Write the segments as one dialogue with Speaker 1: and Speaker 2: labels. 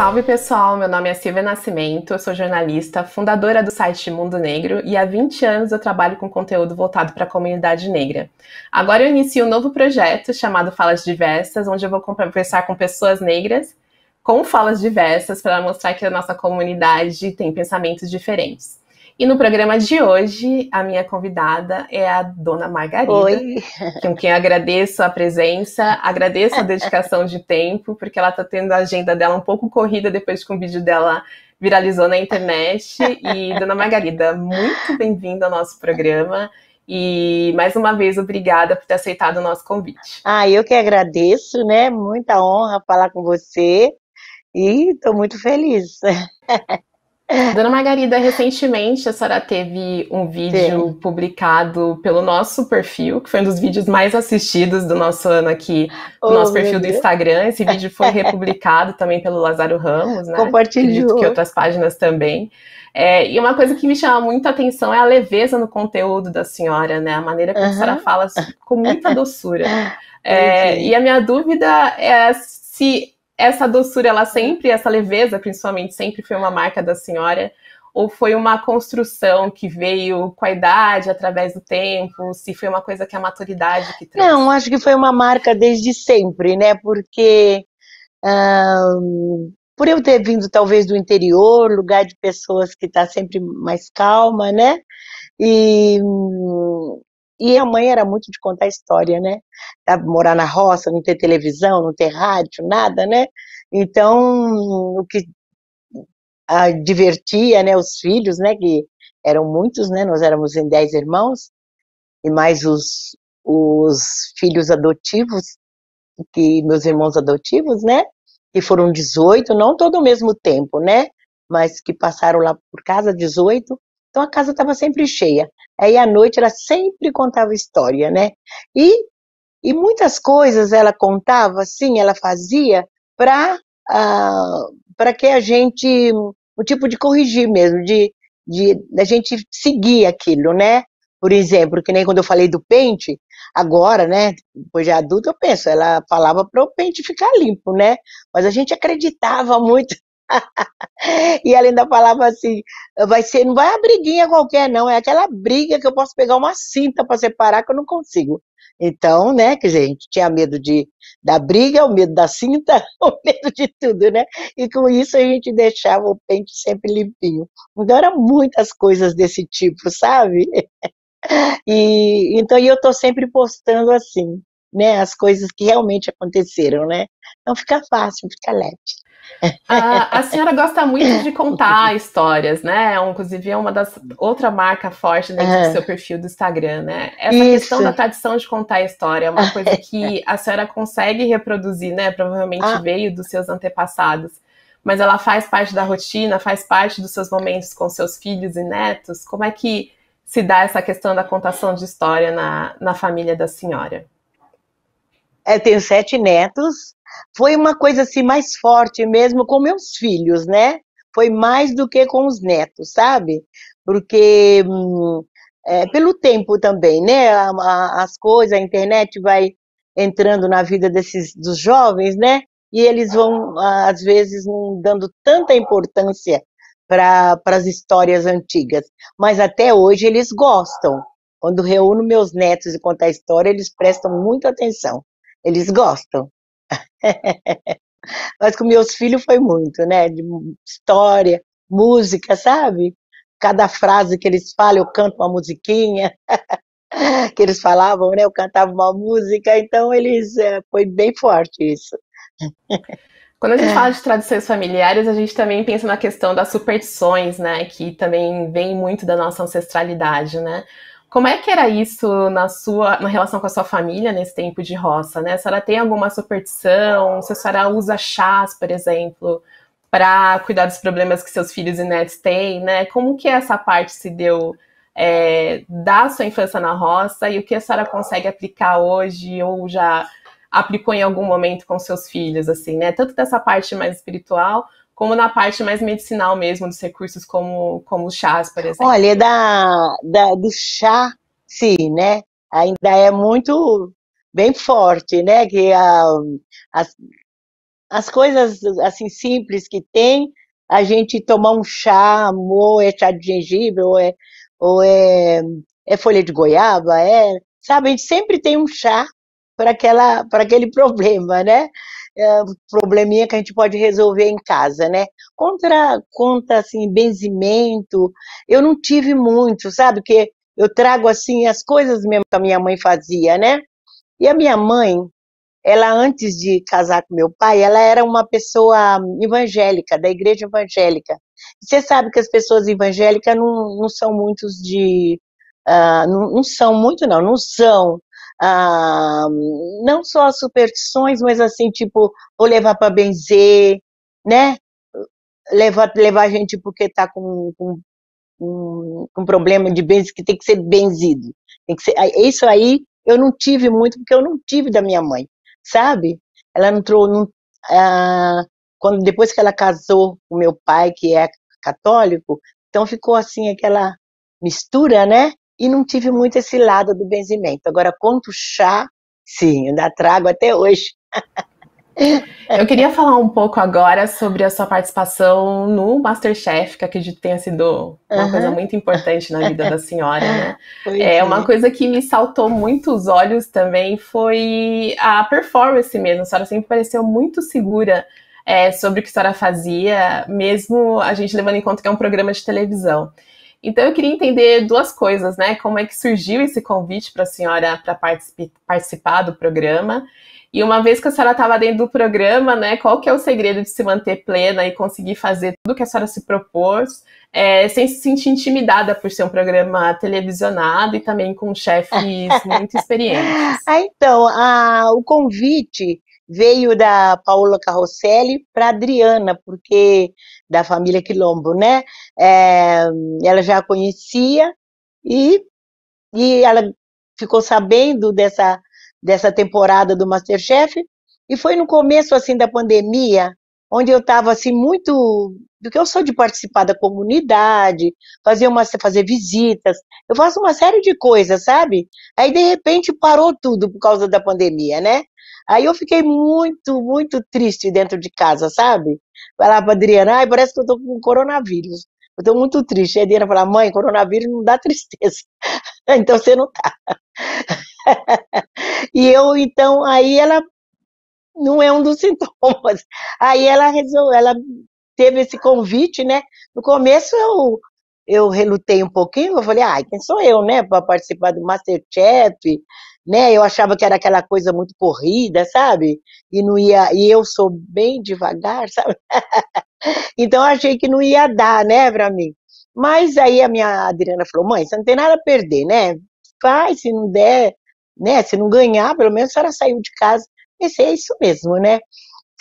Speaker 1: Salve pessoal, meu nome é Silvia Nascimento, eu sou jornalista, fundadora do site Mundo Negro e há 20 anos eu trabalho com conteúdo voltado para a comunidade negra. Agora eu inicio um novo projeto chamado Falas Diversas, onde eu vou conversar com pessoas negras com falas diversas para mostrar que a nossa comunidade tem pensamentos diferentes. E no programa de hoje, a minha convidada é a Dona Margarida,
Speaker 2: Oi.
Speaker 1: com quem agradeço a presença, agradeço a dedicação de tempo, porque ela está tendo a agenda dela um pouco corrida depois que um vídeo dela viralizou na internet. E, Dona Margarida, muito bem-vinda ao nosso programa. E, mais uma vez, obrigada por ter aceitado o nosso convite.
Speaker 2: Eu que agradeço, né? Muita honra falar com você e estou muito feliz.
Speaker 1: Dona Margarida, recentemente a senhora teve um vídeo
Speaker 2: Sim.
Speaker 1: publicado pelo nosso perfil, que foi um dos vídeos mais assistidos do nosso ano aqui, no
Speaker 2: Oh,
Speaker 1: nosso
Speaker 2: meu
Speaker 1: perfil do
Speaker 2: Deus.
Speaker 1: Instagram. Esse vídeo foi republicado também pelo Lázaro Ramos, né? Acredito que
Speaker 2: Compartilhou.
Speaker 1: outras páginas também. E uma coisa que me chama muita atenção é a leveza no conteúdo da senhora, né? A maneira como a senhora
Speaker 2: Aham.
Speaker 1: fala com muita doçura.
Speaker 2: Pois
Speaker 1: E
Speaker 2: é.
Speaker 1: a minha dúvida é se essa doçura, ela sempre, essa leveza, principalmente, sempre foi uma marca da senhora, ou foi uma construção que veio com a idade, através do tempo, se foi uma coisa que a maturidade que
Speaker 2: Não,
Speaker 1: trouxe?
Speaker 2: acho que foi uma marca desde sempre, né? Porque por eu ter vindo talvez do interior, lugar de pessoas que está sempre mais calma, né? E, e a mãe era muito de contar história, né? Morar na roça, não ter televisão, não ter rádio, nada, né? Então, o que divertia, né, os filhos, né, que eram muitos, né, nós éramos em 10 irmãos, e mais os filhos adotivos, que meus irmãos adotivos, né, que foram 18, não todo ao mesmo tempo, né, mas que passaram lá por casa, 18, então a casa estava sempre cheia. Aí à noite ela sempre contava história, né, e, e muitas coisas ela contava, assim, ela fazia para para que a gente, o tipo de corrigir mesmo, de a gente seguir aquilo, né? Por exemplo, que nem quando eu falei do pente, agora, né, depois de adulto, eu penso, ela falava para o pente ficar limpo, né? Mas a gente acreditava muito. E ela ainda falava assim, não vai a briguinha qualquer, não, é aquela briga que eu posso pegar uma cinta para separar que eu não consigo. Então, né, quer dizer, a gente tinha medo da briga, o medo da cinta, o medo de tudo, né? E com isso a gente deixava o pente sempre limpinho. Então eram muitas coisas desse tipo, sabe? E então eu estou sempre postando assim, né, as coisas que realmente aconteceram, né? Então fica fácil, fica leve.
Speaker 1: A senhora gosta muito de contar histórias, né? Inclusive é uma das outra marca forte dentro do seu perfil do Instagram, né? Essa questão
Speaker 2: Isso.
Speaker 1: da tradição de contar a história é uma coisa que a senhora consegue reproduzir, né? Provavelmente
Speaker 2: Ah,
Speaker 1: veio dos seus antepassados, mas ela faz parte da rotina, faz parte dos seus momentos com seus filhos e netos. Como é que se dá essa questão da contação de história na família da senhora?
Speaker 2: eu tenho 7 netos. Foi uma coisa assim mais forte mesmo com meus filhos, né? Foi mais do que com os netos, sabe? Porque pelo tempo também, né? As coisas, a internet vai entrando na vida dos jovens, né? E eles vão, às vezes, não dando tanta importância para as histórias antigas. Mas até hoje eles gostam. Quando reúno meus netos e contar a história, eles prestam muita atenção. Eles gostam. Mas com meus filhos foi muito, né? De história, música, sabe? Cada frase que eles falam, eu canto uma musiquinha, que eles falavam, né? Eu cantava uma música, então foi bem forte isso.
Speaker 1: Quando a gente fala de tradições familiares, a gente também pensa na questão das superstições, né? Que também vem muito da nossa ancestralidade, né? Como é que era isso na relação com a sua família nesse tempo de roça, né? A senhora tem alguma superstição? Se a senhora usa chás, por exemplo, para cuidar dos problemas que seus filhos e netos têm, né? Como que essa parte se deu da sua infância na roça e o que a senhora consegue aplicar hoje ou já aplicou em algum momento com seus filhos, assim, né? Tanto dessa parte mais espiritual, como na parte mais medicinal mesmo, dos recursos como os chás, por exemplo.
Speaker 2: Olha, do chá, sim, né? Ainda é muito bem forte, né? Que as, as coisas assim simples que tem, a gente tomar um chá, ou é chá de gengibre, ou é folha de goiaba, sabe? A gente sempre tem um chá para aquele problema, né? Probleminha que a gente pode resolver em casa, né? Contra assim, benzimento, eu não tive muito, sabe? Porque eu trago assim as coisas mesmo que a minha mãe fazia, né? E a minha mãe, ela antes de casar com meu pai, ela era uma pessoa evangélica, da igreja evangélica. Você sabe que as pessoas evangélicas não são muitos não são muito, não são. ah, não só as superstições, mas assim, tipo, vou levar para benzer, né? Levar a gente porque está com problema de bens que tem que ser benzido. Tem que ser, isso aí eu não tive muito, porque eu não tive da minha mãe, sabe? Ela não entrou, depois que ela casou com meu pai, que é católico, então ficou assim aquela mistura, né? E não tive muito esse lado do benzimento. Agora, quanto chá, sim, ainda trago até hoje.
Speaker 1: Eu queria falar um pouco agora sobre a sua participação no MasterChef, que acredito que tenha sido uma coisa
Speaker 2: Uhum.
Speaker 1: muito importante na vida da senhora, né?
Speaker 2: Pois
Speaker 1: Uma
Speaker 2: é.
Speaker 1: coisa que me saltou muito os olhos também foi a performance mesmo. A senhora sempre pareceu muito segura sobre o que a senhora fazia, mesmo a gente levando em conta que é um programa de televisão. Então eu queria entender duas coisas, né? Como é que surgiu esse convite para a senhora para participar do programa? E uma vez que a senhora estava dentro do programa, né, qual que é o segredo de se manter plena e conseguir fazer tudo que a senhora se propôs, sem se sentir intimidada por ser um programa televisionado e também com chefes muito experientes?
Speaker 2: Então, o convite veio da Paola Carrosselli para Adriana, porque da família Quilombo, né? É, ela já conhecia e, e ela ficou sabendo dessa temporada do MasterChef, e foi no começo assim da pandemia, onde eu estava assim muito, do que eu sou de participar da comunidade, fazer visitas, eu faço uma série de coisas, sabe? Aí de repente parou tudo por causa da pandemia, né? Aí eu fiquei muito, muito triste dentro de casa, sabe? Falar para Adriana, ai, parece que eu tô com coronavírus. Eu tô muito triste. Aí a Adriana fala, mãe, coronavírus não dá tristeza. Então você não tá. E eu, então, aí ela não é um dos sintomas. Aí ela teve esse convite, né? No começo eu relutei um pouquinho, eu falei, quem sou eu, né, para participar do MasterChef, né? Eu achava que era aquela coisa muito corrida, sabe? E não ia, e eu sou bem devagar, sabe? Então eu achei que não ia dar, né, para mim. Mas aí a minha Adriana falou, mãe, você não tem nada a perder, né? Faz, se não der, né? Se não ganhar, pelo menos a senhora saiu de casa. Pensei, é isso mesmo, né?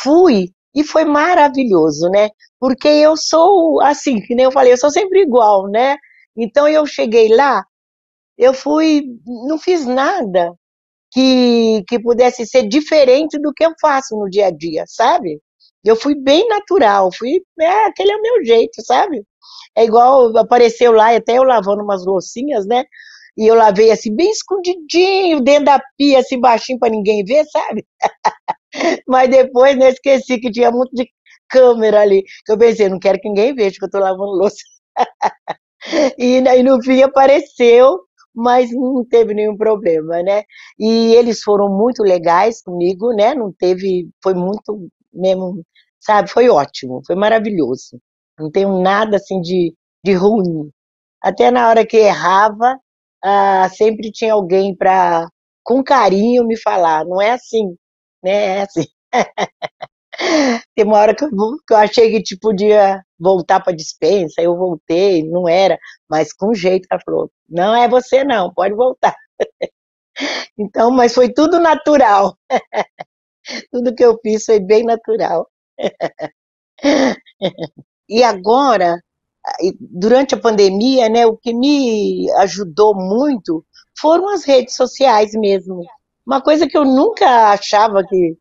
Speaker 2: Fui e foi maravilhoso, né? Porque eu sou assim, que nem eu falei, eu sou sempre igual, né? Então eu cheguei lá, eu fui, não fiz nada que pudesse ser diferente do que eu faço no dia a dia, sabe? Eu fui bem natural, aquele é o meu jeito, sabe? É igual apareceu lá, até eu lavando umas loucinhas, né? E eu lavei assim, bem escondidinho, dentro da pia, assim, baixinho para ninguém ver, sabe? Mas depois, né, esqueci que tinha muito de câmera ali. Que eu pensei, não quero que ninguém veja que eu tô lavando louça. E aí, no fim apareceu, mas não teve nenhum problema, né? E eles foram muito legais comigo, né? Não teve, foi muito mesmo, sabe? Foi ótimo, foi maravilhoso. Não tenho nada assim de ruim. Até na hora que errava, sempre tinha alguém para, com carinho, me falar. Não é assim, né? É assim. Tem uma hora que eu achei que tipo, podia voltar para a dispensa, eu voltei, não era, mas com jeito ela falou, não é você não, pode voltar. Então, mas foi tudo natural, tudo que eu fiz foi bem natural. E agora, durante a pandemia, né, o que me ajudou muito foram as redes sociais mesmo. Uma coisa que eu nunca achava que.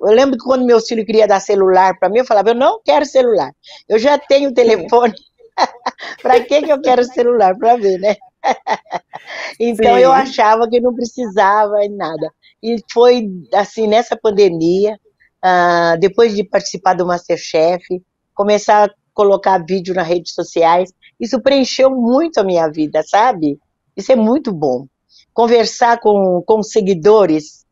Speaker 2: Eu lembro que quando meu filho queria dar celular para mim, eu falava, eu não quero celular. Eu já tenho telefone, para que eu quero celular? Para ver, né? Então eu
Speaker 1: Sim.
Speaker 2: achava que não precisava e nada. E foi assim, nessa pandemia, depois de participar do MasterChef, começar a colocar vídeo nas redes sociais, isso preencheu muito a minha vida, sabe? Isso é muito bom. Conversar com seguidores,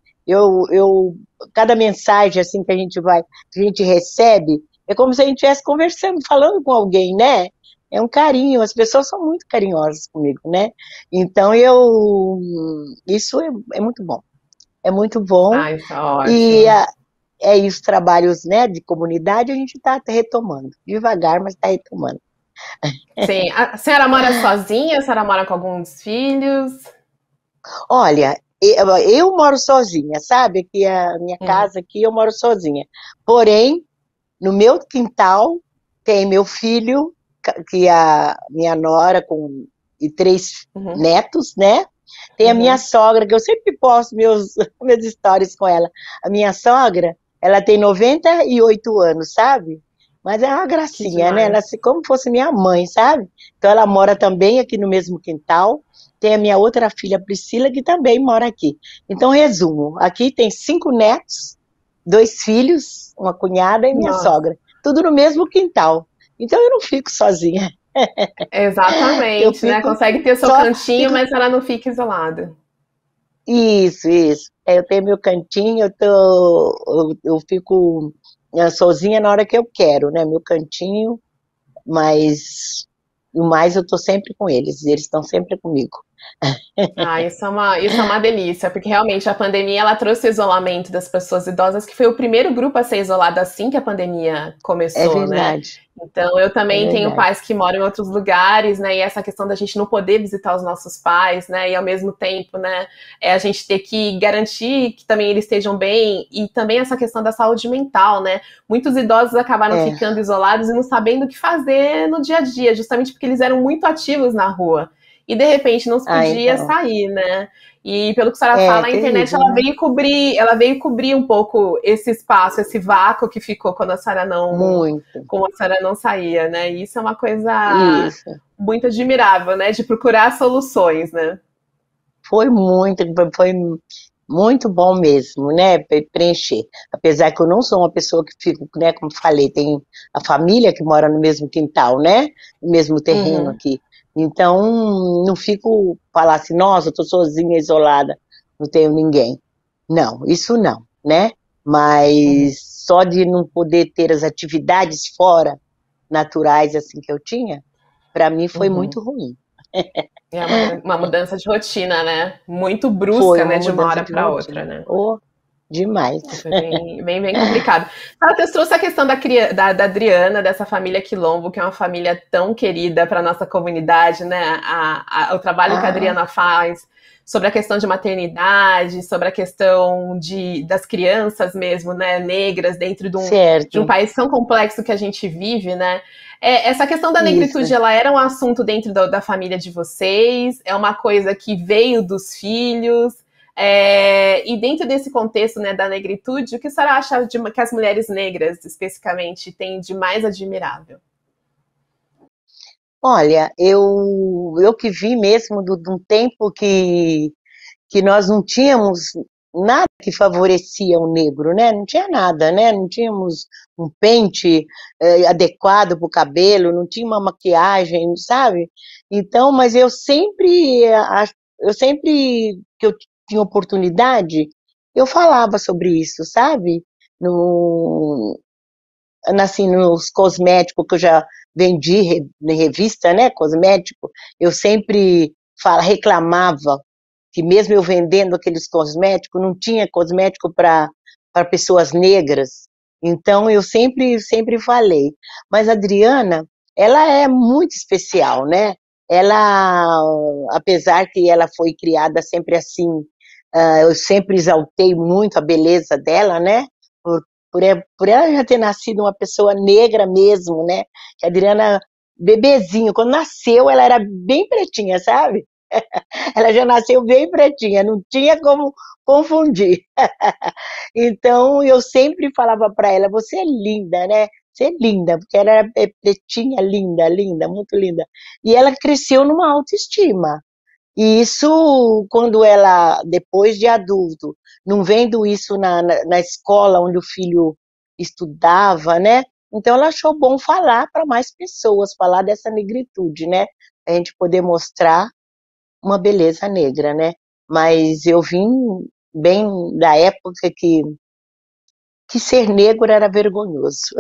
Speaker 2: cada mensagem assim que a gente recebe, é como se a gente estivesse conversando, falando com alguém, né? É um carinho, as pessoas são muito carinhosas comigo, né? Então isso é muito bom. É muito bom.
Speaker 1: Ah, isso é
Speaker 2: E
Speaker 1: ótimo.
Speaker 2: é isso, trabalhos, né, de comunidade, a gente está retomando. Devagar, mas está retomando.
Speaker 1: Sim. A senhora mora sozinha? A senhora mora com alguns filhos?
Speaker 2: Olha, eu moro sozinha, sabe? Aqui a minha
Speaker 1: Uhum,
Speaker 2: casa aqui eu moro sozinha. Porém, no meu quintal tem meu filho, que é a minha nora e três
Speaker 1: uhum,
Speaker 2: netos, né? Tem a minha
Speaker 1: uhum.
Speaker 2: sogra, que eu sempre posto meus stories com ela. A minha sogra, ela tem 98 anos, sabe? Mas é uma
Speaker 1: Que
Speaker 2: gracinha, né? Ela
Speaker 1: demais.
Speaker 2: é como fosse minha mãe, sabe? Então ela mora também aqui no mesmo quintal. Tem a minha outra filha, Priscila, que também mora aqui. Então, resumo: aqui tem 5 netos, 2 filhos, uma cunhada e minha
Speaker 1: Nossa,
Speaker 2: sogra. Tudo no mesmo quintal. Então eu não fico sozinha. Eu
Speaker 1: exatamente, né?
Speaker 2: fico
Speaker 1: Consegue ter seu
Speaker 2: só,
Speaker 1: cantinho,
Speaker 2: fico
Speaker 1: mas ela não fica isolada.
Speaker 2: Isso, isso. Eu tenho meu cantinho, eu fico sozinha na hora que eu quero, né? Meu cantinho, mas o mais eu tô sempre com eles estão sempre comigo.
Speaker 1: Ah, isso é uma delícia, porque realmente a pandemia ela trouxe o isolamento das pessoas idosas, que foi o primeiro grupo a ser isolado assim que a pandemia
Speaker 2: É
Speaker 1: começou, né?
Speaker 2: verdade,
Speaker 1: Então, eu
Speaker 2: é
Speaker 1: também tenho
Speaker 2: verdade.
Speaker 1: pais que moram em outros lugares, né? E essa questão da gente não poder visitar os nossos pais, né? E ao mesmo tempo, né? A gente ter que garantir que também eles estejam bem e também essa questão da saúde mental, né? Muitos idosos acabaram
Speaker 2: É,
Speaker 1: ficando isolados e não sabendo o que fazer no dia a dia, justamente porque eles eram muito ativos na rua e de repente não se podia
Speaker 2: então,
Speaker 1: sair, né? E pelo que a senhora
Speaker 2: é
Speaker 1: fala, a internet
Speaker 2: terrível, né?
Speaker 1: ela veio cobrir um pouco esse espaço, esse vácuo que ficou quando a senhora não,
Speaker 2: Muito.
Speaker 1: como a senhora não saía, né? E isso é uma coisa
Speaker 2: Isso.
Speaker 1: muito admirável, né? De procurar soluções, né?
Speaker 2: Foi muito, foi muito bom mesmo, né, preencher. Apesar que eu não sou uma pessoa que fico, né, como falei, tem a família que mora no mesmo quintal, né, no mesmo terreno
Speaker 1: Uhum,
Speaker 2: aqui. Então, não fico falar assim, nossa, eu tô sozinha, isolada, não tenho ninguém. Não, isso não, né?
Speaker 1: uhum,
Speaker 2: Mas só de não poder ter as atividades fora naturais assim que eu tinha, para mim foi
Speaker 1: uhum.
Speaker 2: muito ruim.
Speaker 1: É uma mudança de rotina, né? Muito
Speaker 2: Foi
Speaker 1: brusca,
Speaker 2: uma
Speaker 1: né? De uma
Speaker 2: mudança
Speaker 1: hora
Speaker 2: de
Speaker 1: para
Speaker 2: rotina.
Speaker 1: outra, né?
Speaker 2: Oh, demais.
Speaker 1: Foi bem complicado. Matheus trouxe a questão da Adriana, dessa família Quilombo, que é uma família tão querida para a nossa comunidade, né? O trabalho que a
Speaker 2: Ah,
Speaker 1: Adriana faz sobre a questão de maternidade, sobre a questão das crianças mesmo, né? Negras, dentro de um
Speaker 2: certo.
Speaker 1: país tão complexo que a gente vive, né? Essa questão da
Speaker 2: Isso.
Speaker 1: negritude, ela era um assunto dentro da família de vocês? É uma coisa que veio dos filhos? E dentro desse contexto, né, da negritude, o que a senhora acha que as mulheres negras, especificamente, têm de mais admirável?
Speaker 2: Olha, eu que vi mesmo de um tempo que nós não tínhamos nada que favorecia o negro, né? Não tinha nada, né? Não tínhamos um pente adequado para o cabelo, não tinha uma maquiagem, sabe? Então, mas eu sempre que eu tinha oportunidade, eu falava sobre isso, sabe? No, assim, nos cosméticos que eu já vendi em revista, né, cosmético, eu sempre reclamava que mesmo eu vendendo aqueles cosméticos, não tinha cosmético para pessoas negras. Então eu sempre falei. Mas a Adriana, ela é muito especial, né? Ela, apesar que ela foi criada sempre assim, eu sempre exaltei muito a beleza dela, né? Por ela já ter nascido uma pessoa negra mesmo, né? Que a Adriana, bebezinho, quando nasceu, ela era bem pretinha, sabe? Ela já nasceu bem pretinha, não tinha como confundir. Então, eu sempre falava para ela: você é linda, né? Você é linda, porque ela era pretinha, linda, linda, muito linda. E ela cresceu numa autoestima. E isso, quando ela, depois de adulto, não vendo isso na escola onde o filho estudava, né? Então ela achou bom falar para mais pessoas, falar dessa negritude, né? A gente poder mostrar uma beleza negra, né? Mas eu vim bem da época que ser negro era vergonhoso,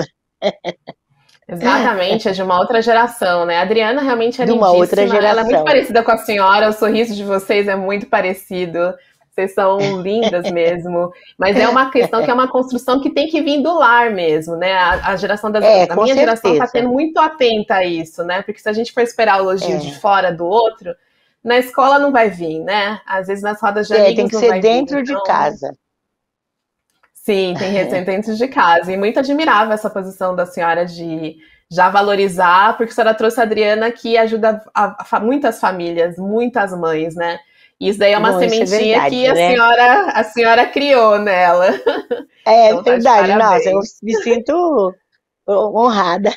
Speaker 1: Exatamente, é de uma outra geração, né? A Adriana realmente é
Speaker 2: de uma outra
Speaker 1: lindíssima, ela é muito
Speaker 2: geração.
Speaker 1: parecida com a senhora, o sorriso de vocês é muito parecido, vocês são lindas mesmo, mas é uma questão que é uma construção que tem que vir do lar mesmo, né? A geração
Speaker 2: É,
Speaker 1: da
Speaker 2: com
Speaker 1: minha geração tá
Speaker 2: certeza.
Speaker 1: tendo muito atenta a isso, né? Porque se a gente for esperar o elogio de
Speaker 2: É,
Speaker 1: fora do outro, na escola não vai vir, né? Às vezes nas rodas de
Speaker 2: tem
Speaker 1: amigos
Speaker 2: que
Speaker 1: não
Speaker 2: ser
Speaker 1: vai vir,
Speaker 2: dentro de
Speaker 1: então
Speaker 2: casa.
Speaker 1: sim, tem representantes de casa. E muito admirável essa posição da senhora de já valorizar, porque a senhora trouxe a Adriana que ajuda muitas famílias, muitas mães, né? E isso daí é uma
Speaker 2: Bom, isso é
Speaker 1: sementinha que
Speaker 2: verdade, né?
Speaker 1: a senhora criou nela.
Speaker 2: É
Speaker 1: Então tá de
Speaker 2: verdade, nossa, eu
Speaker 1: parabéns.
Speaker 2: me sinto honrada.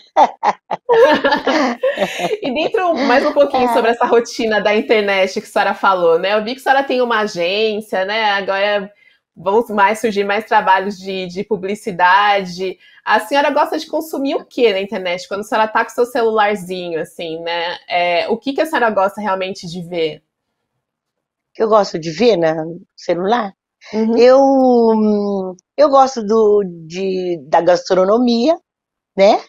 Speaker 1: E dentro, mais um pouquinho sobre essa rotina da internet que a senhora falou, né? Eu vi que a senhora tem uma agência, né? Agora vão mais surgir mais trabalhos de publicidade. A senhora gosta de consumir o que na internet? Quando a senhora tá com seu celularzinho, assim, né? O que, que a senhora gosta realmente de ver?
Speaker 2: Que eu gosto de ver no celular.
Speaker 1: Uhum,
Speaker 2: Eu gosto da gastronomia, né?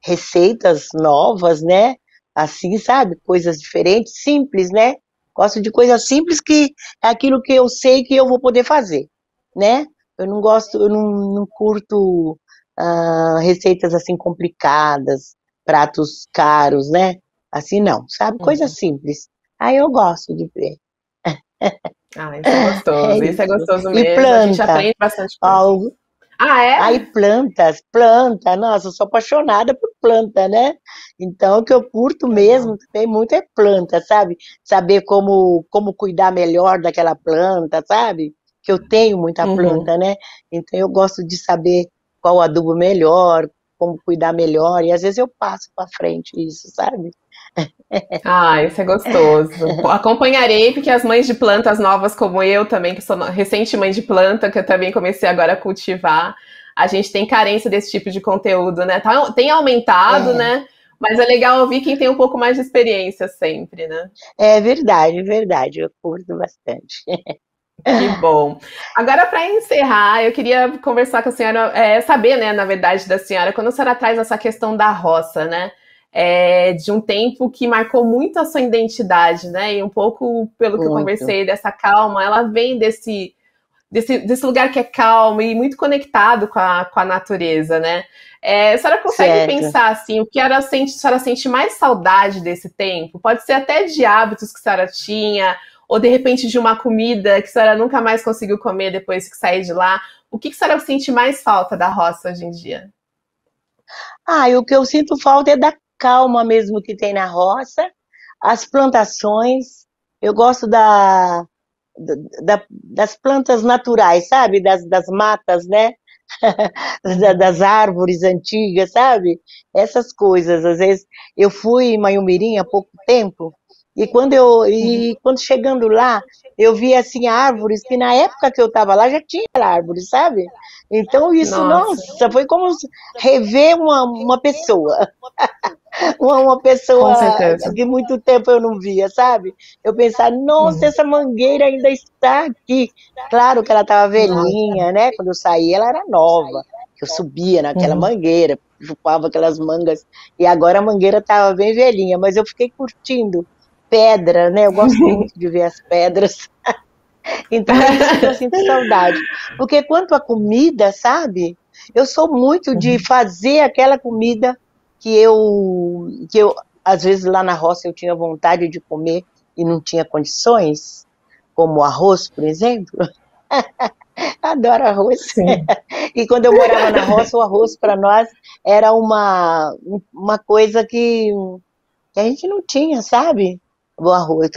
Speaker 2: Receitas novas, né? Assim, sabe? Coisas diferentes, simples, né? Gosto de coisas simples que é aquilo que eu sei que eu vou poder fazer, né? Eu não curto receitas assim complicadas, pratos caros, né? Assim não, sabe? Coisas
Speaker 1: uhum.
Speaker 2: simples. Aí eu gosto de ver.
Speaker 1: Ah, isso é
Speaker 2: É
Speaker 1: gostoso. Isso é
Speaker 2: isso.
Speaker 1: gostoso
Speaker 2: E
Speaker 1: mesmo. A gente
Speaker 2: planta.
Speaker 1: aprende bastante coisa.
Speaker 2: Ó,
Speaker 1: Ah,
Speaker 2: aí
Speaker 1: é?
Speaker 2: planta, nossa, eu sou apaixonada por planta, né? Então, o que eu curto
Speaker 1: Legal.
Speaker 2: mesmo também muito é planta, sabe? Saber como cuidar melhor daquela planta, sabe? Que eu tenho muita
Speaker 1: Uhum.
Speaker 2: planta, né? Então, eu gosto de saber qual adubo melhor, como cuidar melhor, e às vezes eu passo para frente isso, sabe?
Speaker 1: Ah, isso é gostoso. Acompanharei, porque as mães de plantas novas, como eu também, que sou recente mãe de planta, que eu também comecei agora a cultivar, a gente tem carência desse tipo de conteúdo, né? Tem aumentado,
Speaker 2: É,
Speaker 1: né? Mas é legal ouvir quem tem um pouco mais de experiência sempre, né?
Speaker 2: é verdade, eu curto bastante.
Speaker 1: Que bom. Agora, para encerrar, eu queria conversar com a senhora, saber, né, na verdade, da senhora, quando a senhora traz essa questão da roça, né? De um tempo que marcou muito a sua identidade, né? E um pouco pelo que eu
Speaker 2: Muito,
Speaker 1: conversei, dessa calma, ela vem desse lugar que é calmo e muito conectado com a natureza, né? A senhora consegue
Speaker 2: certo.
Speaker 1: pensar assim, a senhora sente mais saudade desse tempo? Pode ser até de hábitos que a senhora tinha, ou de repente de uma comida que a senhora nunca mais conseguiu comer depois que sair de lá. O que a senhora sente mais falta da roça hoje em dia?
Speaker 2: E o que eu sinto falta é da calma mesmo que tem na roça, as plantações. Eu gosto das plantas naturais, sabe? Das matas, né?
Speaker 1: Uhum,
Speaker 2: Das árvores antigas, sabe? Essas coisas. Às vezes eu fui em Manhumirim há pouco tempo
Speaker 1: uhum.
Speaker 2: e quando chegando lá eu vi assim árvores que na época que eu estava lá já tinha árvores, sabe? Então isso,
Speaker 1: Nossa,
Speaker 2: nossa, foi como rever uma pessoa. Uma
Speaker 1: com
Speaker 2: pessoa
Speaker 1: certeza.
Speaker 2: que muito tempo eu não via, sabe? Eu pensava, nossa,
Speaker 1: Uhum.
Speaker 2: essa mangueira ainda está aqui. Claro que ela estava
Speaker 1: Nossa.
Speaker 2: velhinha, né? Quando eu saí, ela era nova. Eu subia naquela
Speaker 1: Uhum.
Speaker 2: mangueira, chupava aquelas mangas, e agora a mangueira estava bem velhinha, mas eu fiquei curtindo pedra, né? Eu gosto muito de ver as pedras. Então é isso que eu sinto saudade. Porque quanto à comida, sabe? Eu sou muito de
Speaker 1: Uhum.
Speaker 2: fazer aquela comida que eu, às vezes lá na roça eu tinha vontade de comer e não tinha condições, como arroz, por exemplo. Adoro arroz.
Speaker 1: Sim.
Speaker 2: E quando eu morava na roça, o arroz para nós era uma coisa que a gente não tinha, sabe? O arroz.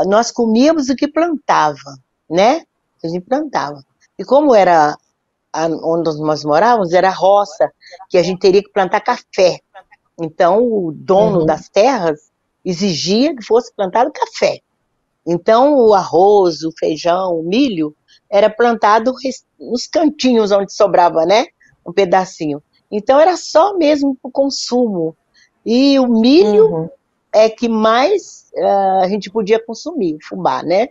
Speaker 2: Nós comíamos o que plantava, né? A gente plantava. E como era onde nós morávamos, era roça, que a gente teria que plantar café. Então, o dono
Speaker 1: Uhum.
Speaker 2: das terras, exigia que fosse plantado café. Então, o arroz, o feijão, o milho, era plantado nos cantinhos onde sobrava, né? Um pedacinho. Então, era só mesmo para o consumo. E o milho é que mais a gente podia consumir, o fubá, né?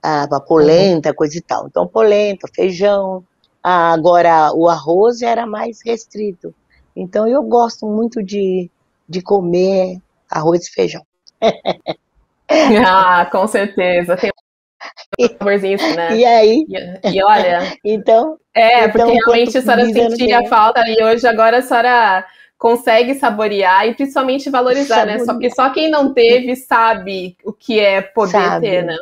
Speaker 2: A polenta, coisa e tal. Então, polenta, feijão. Agora, o arroz era mais restrito. Então, eu gosto muito de comer arroz e feijão.
Speaker 1: Ah, com certeza. Tem um saborzinho, né?
Speaker 2: E aí?
Speaker 1: E olha...
Speaker 2: Então,
Speaker 1: porque realmente a senhora sentia falta e hoje agora a senhora consegue saborear e principalmente valorizar, né? Porque só quem não teve sabe o que é poder ter, né?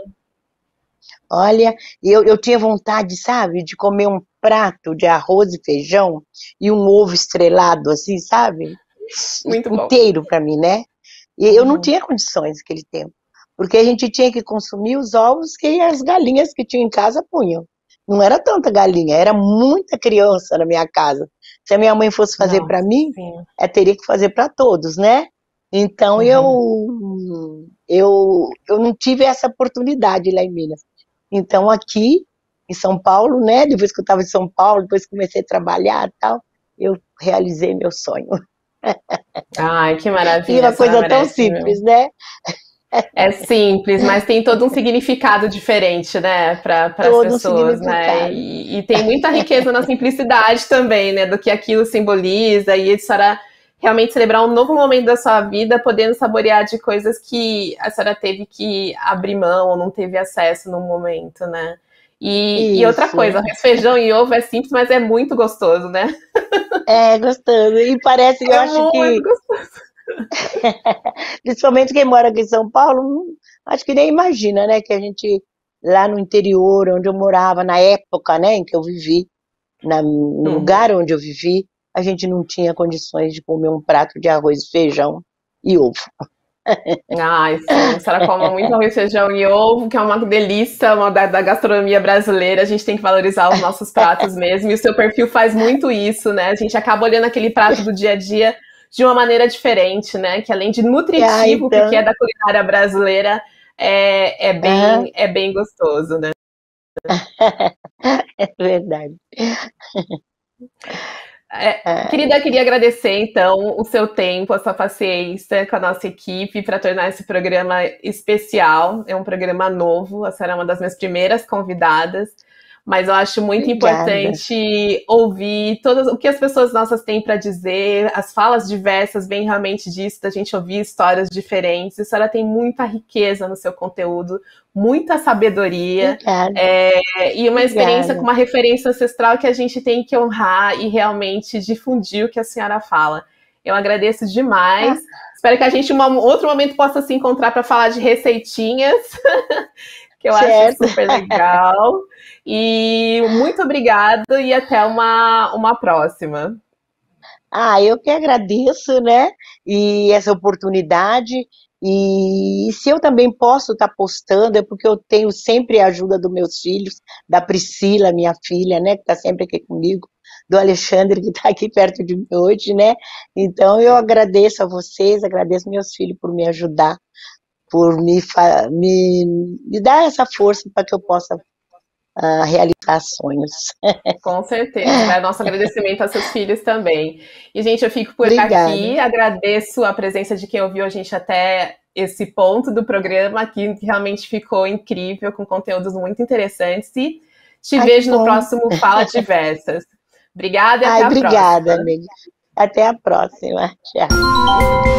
Speaker 2: Olha, eu tinha vontade, sabe, de comer um prato de arroz e feijão e um ovo estrelado, assim, sabe?
Speaker 1: Muito bom.
Speaker 2: Inteiro para mim, né? E eu não tinha condições naquele tempo, porque a gente tinha que consumir os ovos que as galinhas que tinha em casa punham. Não era tanta galinha, era muita criança na minha casa. Se a minha mãe fosse fazer para mim, teria que fazer para todos, né? Então eu não tive essa oportunidade lá em Minas. Então aqui em São Paulo, né? Depois que eu estava em São Paulo, depois que comecei a trabalhar e tal, eu realizei meu sonho.
Speaker 1: Ai, que maravilha.
Speaker 2: E uma coisa tão simples, né?
Speaker 1: É simples, mas tem todo um significado diferente, né, para as pessoas, né? E tem muita riqueza na simplicidade também, né, do que aquilo simboliza, e a senhora realmente celebrar um novo momento da sua vida, podendo saborear de coisas que a senhora teve que abrir mão ou não teve acesso no momento, né? E outra coisa, feijão e ovo é simples, mas é muito gostoso, né?
Speaker 2: É gostoso, e parece, eu acho que...
Speaker 1: gostoso.
Speaker 2: Principalmente quem mora aqui em São Paulo, acho que nem imagina, né, que a gente, lá no interior, onde eu morava, na época, né, em que eu vivi, no lugar onde eu vivi, a gente não tinha condições de comer um prato de arroz, feijão e ovo.
Speaker 1: Ai, sim, a senhora come muito arroz, feijão e ovo, que é uma delícia da gastronomia brasileira, a gente tem que valorizar os nossos pratos mesmo, e o seu perfil faz muito isso, né, a gente acaba olhando aquele prato do dia a dia de uma maneira diferente, né? Que além de nutritivo, porque é da culinária brasileira, é bem gostoso, né?
Speaker 2: É verdade.
Speaker 1: Querida, queria agradecer, então, o seu tempo, a sua paciência com a nossa equipe para tornar esse programa especial. É um programa novo, a senhora é uma das minhas primeiras convidadas. Mas eu acho muito importante ouvir o que as pessoas nossas têm para dizer, as falas diversas vêm realmente disso, da gente ouvir histórias diferentes. A senhora tem muita riqueza no seu conteúdo, muita sabedoria, e uma experiência com uma referência ancestral que a gente tem que honrar e realmente difundir o que a senhora fala. Eu agradeço demais. Espero que a gente, em outro momento, possa se encontrar para falar de receitinhas, que eu acho super legal. E muito obrigada e até uma próxima.
Speaker 2: Eu que agradeço, né? E essa oportunidade. E se eu também posso estar postando, é porque eu tenho sempre a ajuda dos meus filhos, da Priscila, minha filha, né? Que está sempre aqui comigo, do Alexandre, que está aqui perto de mim hoje, né? Então eu agradeço a vocês, agradeço meus filhos por me ajudar, por me dar essa força para que eu possa realizar sonhos.
Speaker 1: Com certeza, né? Nosso agradecimento a seus filhos também. E, gente, eu fico por aqui, agradeço a presença de quem ouviu a gente até esse ponto do programa, que realmente ficou incrível, com conteúdos muito interessantes, e te vejo no próximo Fala Diversas. Obrigada e até a próxima.
Speaker 2: Obrigada, amiga. Até a próxima. Tchau.